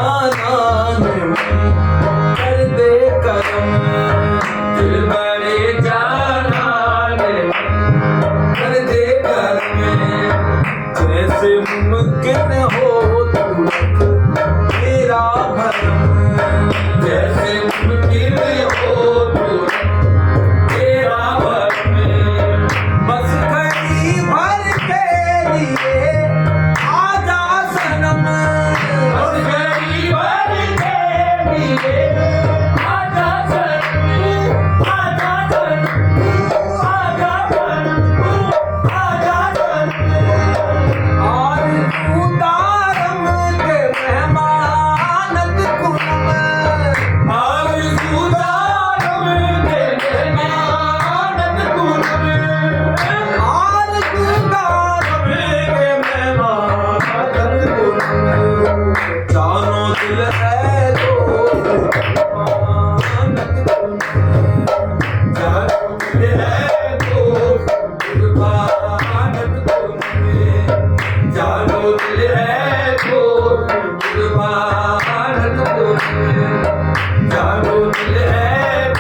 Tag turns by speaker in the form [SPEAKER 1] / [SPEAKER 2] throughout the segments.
[SPEAKER 1] जानान कर दे करम दिल बड़े जानान कर दे करम जैसे मुमकिन हो तू रख तेरा भरम जैसे मुमकिन हो तू रख तेरा भरम बस घड़ी भर के लिए आजा सनम बस घड़ी भर के लिए आजा सनम आजा सनम आजा सनम आजा सनम और तू तारम के मेहमानत कुनम और तू तारम के मेहमानत कुनम और तू तारम के मेहमानत कुनम जानो दिल है तो मेहमानत कुनम जानो दिल है तो कुर्बानत कुनम जानो दिल है तो कुर्बानत कुनम जानो दिल है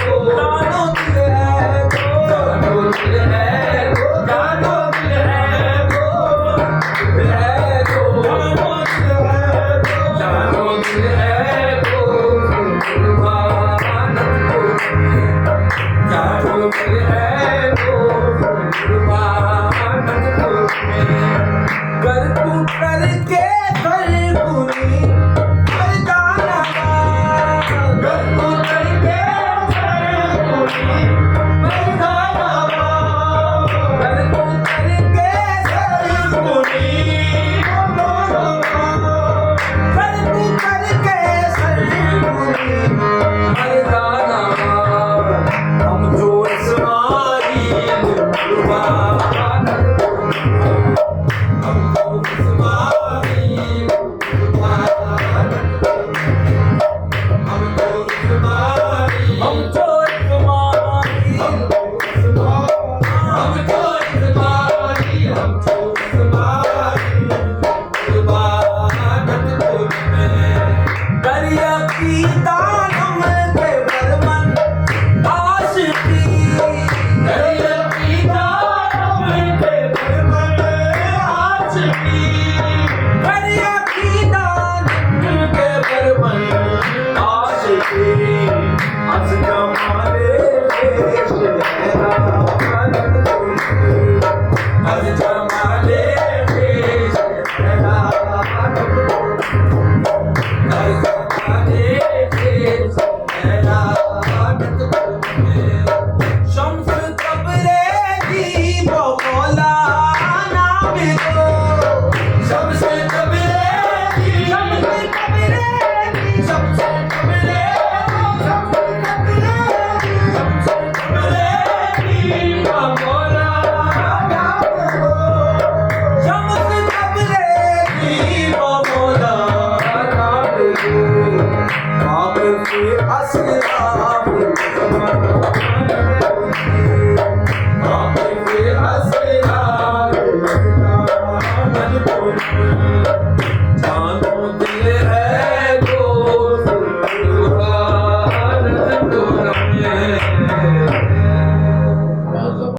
[SPEAKER 1] तो जानो दिल है तो जानो दिल है तो जानो दिल है तो दिल है तो जानो दिल है तो कुर्बानत कुनम जानो दिल है तो कुर्बानत कुनम कर तू करके करकुनी मर्दाना कर तू करके करकुनी मर्दाना कर तू करके करकुनी कर तू करके करकुनी मर्दाना हम जो इस्माइल कुर्बानत कुनम हम जो इस्माइल कुर्बानत कुनम हम जो इस्माइल हम जो इस्माइल हम जो इस्माइल हम जो इस्माइल कुर्बानत कुनम दरिया की दानम के बरमन आशिकी दरिया की दानम के बरमन आशिकी दरिया की दानम के बरमन आशिकी अस जमाले पेश लहरा बनत कुनम अस जमाले पेश लहरा बनत कुनम अस जमाले पेश लहरा बनत कुनम शम्स तबरेज़ी वो मौलाना बिगो शम्स तबरेज़ी शम्स तबरेज़ी शम्स तबरेज़ी शम्स तबरेज़ी वो मौलाना बिगो शम्स तबरेज़ी वो मौलाना बिगो बाब के असरा